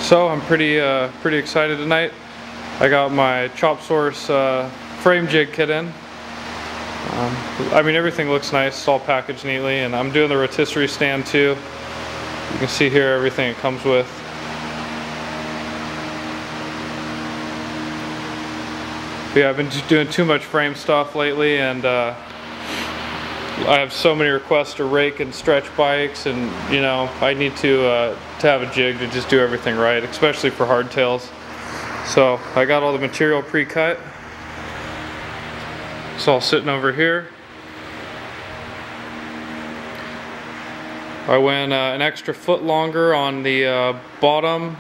So I'm pretty excited tonight. I got my Chop Source frame jig kit in. I mean, everything looks nice, it's all packaged neatly, and I'm doing the rotisserie stand too. You can see here everything it comes with. But yeah, I've been doing too much frame stuff lately, and I have so many requests to rake and stretch bikes, and you know, I need to have a jig to just do everything right, especially for hardtails. So I got all the material pre-cut. It's all sitting over here. I went an extra foot longer on the bottom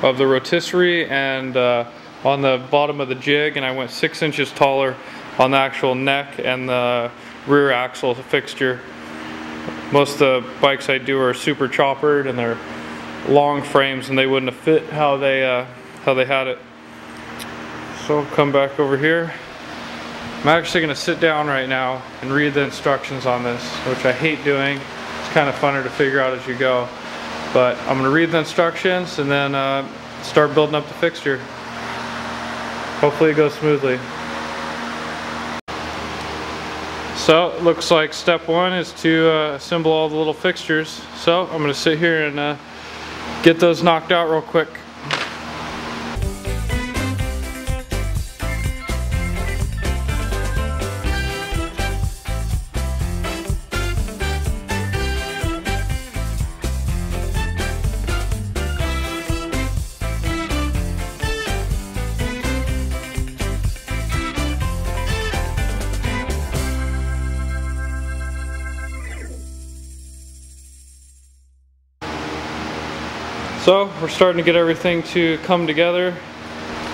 of the rotisserie and on the bottom of the jig, and I went 6 inches taller on the actual neck and the rear axle fixture. Most of the bikes I do are super choppered and they're long frames, and they wouldn't have fit how they had it. So come back over here. I'm actually going to sit down right now and read the instructions on this, which I hate doing. It's kind of funner to figure out as you go. But I'm going to read the instructions and then start building up the fixture. Hopefully it goes smoothly. So it looks like step one is to assemble all the little fixtures. So I'm going to sit here and get those knocked out real quick. So we're starting to get everything to come together.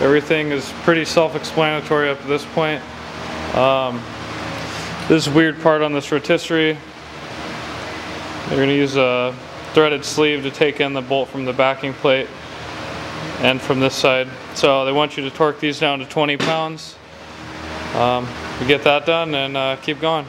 Everything is pretty self-explanatory up to this point. This weird part on this rotisserie, they're going to use a threaded sleeve to take in the bolt from the backing plate and from this side. So they want you to torque these down to 20 pounds. We get that done and keep going.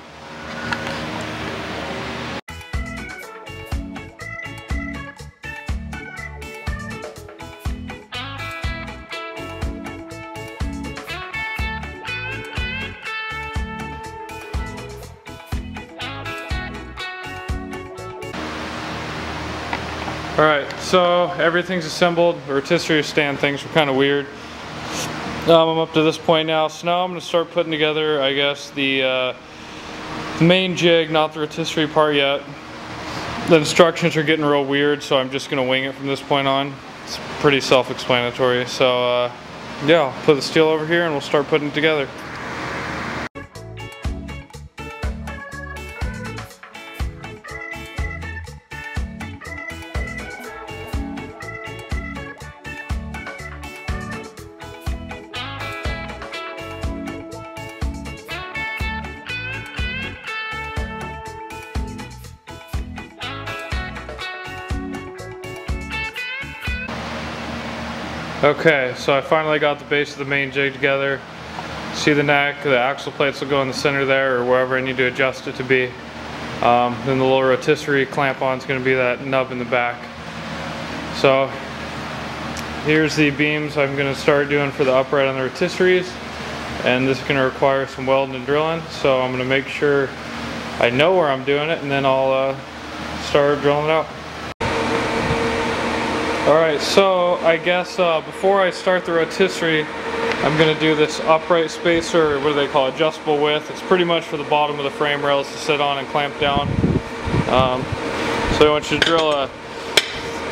Alright, so everything's assembled. The rotisserie stand things were kind of weird. I'm up to this point now, so now I'm going to start putting together, I guess, the main jig, not the rotisserie part yet. The instructions are getting real weird, so I'm just going to wing it from this point on. It's pretty self-explanatory, so yeah, I'll put the steel over here and we'll start putting it together. Okay, so I finally got the base of the main jig together. See the neck, the axle plates will go in the center there or wherever I need to adjust it to be. Then the little rotisserie clamp on is going to be that nub in the back. So here's the beams I'm going to start doing for the upright on the rotisseries, and this is going to require some welding and drilling, so I'm going to make sure I know where I'm doing it, and then I'll start drilling it out. Alright, so I guess before I start the rotisserie, I'm going to do this upright spacer, or what do they call it, adjustable width. It's pretty much for the bottom of the frame rails to sit on and clamp down. So I want you to drill a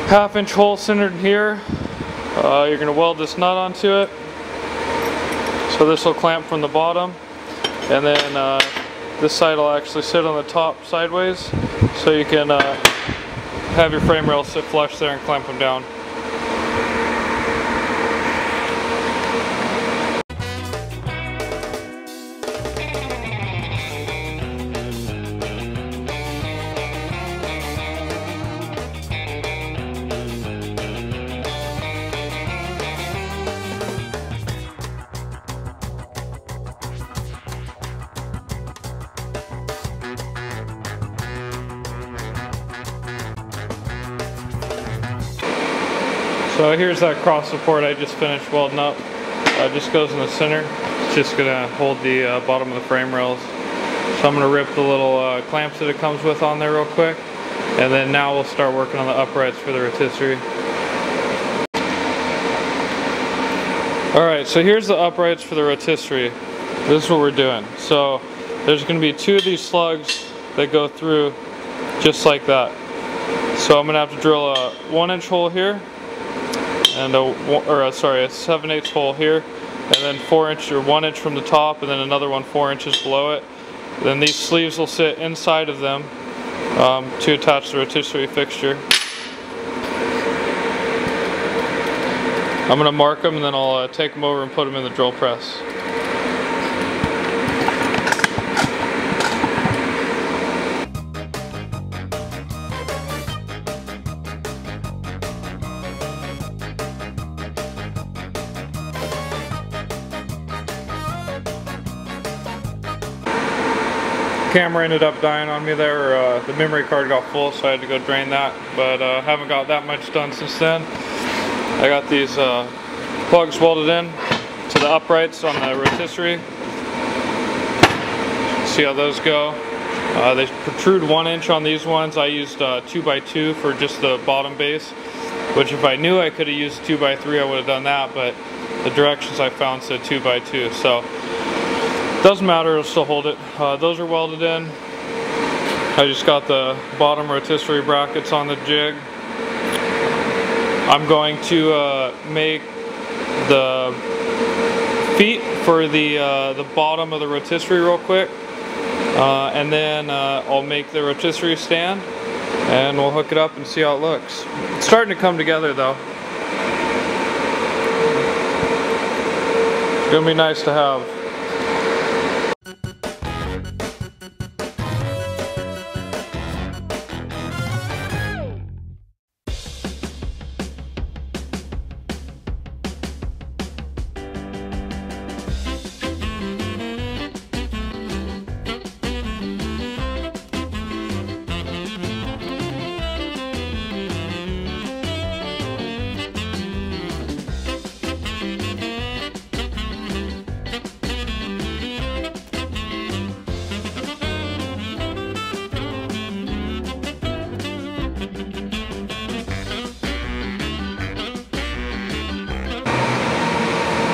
1/2 inch hole centered in here. You're going to weld this nut onto it. So this will clamp from the bottom, and then this side will actually sit on the top sideways, so you can have your frame rails sit flush there and clamp them down. So here's that cross support I just finished welding up. It just goes in the center. It's just gonna hold the bottom of the frame rails. So I'm gonna rip the little clamps that it comes with on there real quick. And then now we'll start working on the uprights for the rotisserie. Alright, so here's the uprights for the rotisserie. This is what we're doing. So there's going to be 2 of these slugs that go through just like that. So I'm going to have to drill a 1-inch hole here, and a 7/8 hole here, and then 4-inch or 1 inch from the top, and then another one 4 inches below it. Then these sleeves will sit inside of them to attach the rotisserie fixture. I'm going to mark them and then I'll take them over and put them in the drill press. Camera ended up dying on me there. The memory card got full, so I had to go drain that, but haven't got that much done since then. I got these plugs welded in to the uprights on the rotisserie. See how those go. They protrude 1 inch on these ones. I used 2x2 for just the bottom base, which if I knew I could have used 2x3 I would have done that, but the directions I found said 2x2, so doesn't matter, it'll still hold it. Those are welded in. I just got the bottom rotisserie brackets on the jig. I'm going to make the feet for the bottom of the rotisserie real quick, and then I'll make the rotisserie stand, and we'll hook it up and see how it looks. It's starting to come together though. It's gonna be nice to have.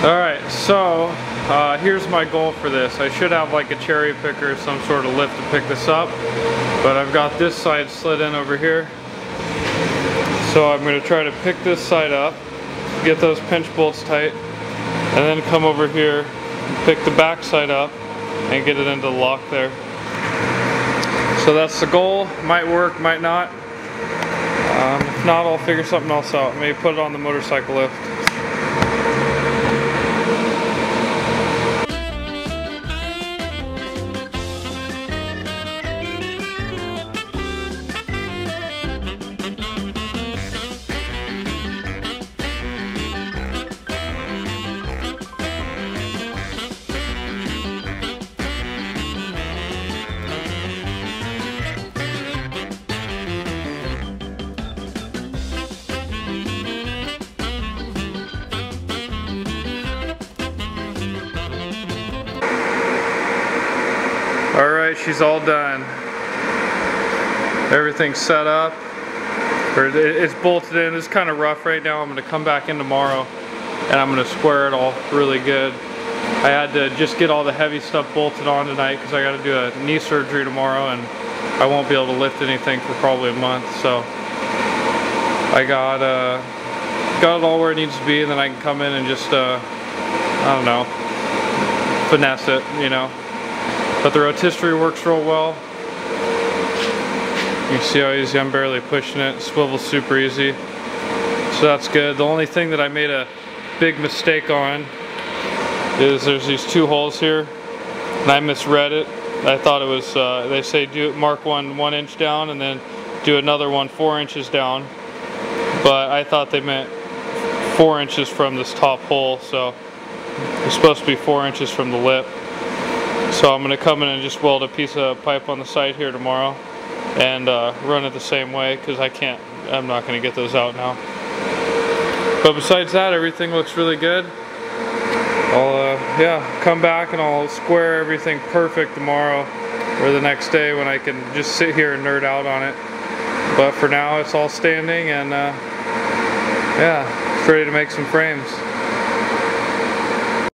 Alright, so here's my goal for this. I should have like a cherry picker or some sort of lift to pick this up, but I've got this side slid in over here. So I'm going to try to pick this side up, get those pinch bolts tight, and then come over here, pick the back side up, and get it into the lock there. So that's the goal. Might work, might not. If not, I'll figure something else out. Maybe put it on the motorcycle lift. Alright, she's all done. Everything's set up. It's bolted in. It's kind of rough right now. I'm going to come back in tomorrow and I'm going to square it all really good. I had to just get all the heavy stuff bolted on tonight because I got to do a knee surgery tomorrow and I won't be able to lift anything for probably a month. So I got it all where it needs to be, and then I can come in and just, I don't know, finesse it, you know. But the rotisserie works real well. You can see how easy I'm barely pushing it. Swivels super easy. So that's good. The only thing that I made a big mistake on is there's these 2 holes here, and I misread it. I thought it was, they say mark one 1 inch down and then do another one 4 inches down. But I thought they meant 4 inches from this top hole, so it's supposed to be 4 inches from the lip. So I'm going to come in and just weld a piece of pipe on the side here tomorrow and run it the same way, because I'm not going to get those out now. But besides that, everything looks really good. I'll yeah, come back and I'll square everything perfect tomorrow or the next day when I can just sit here and nerd out on it. But for now, it's all standing, and yeah, it's ready to make some frames.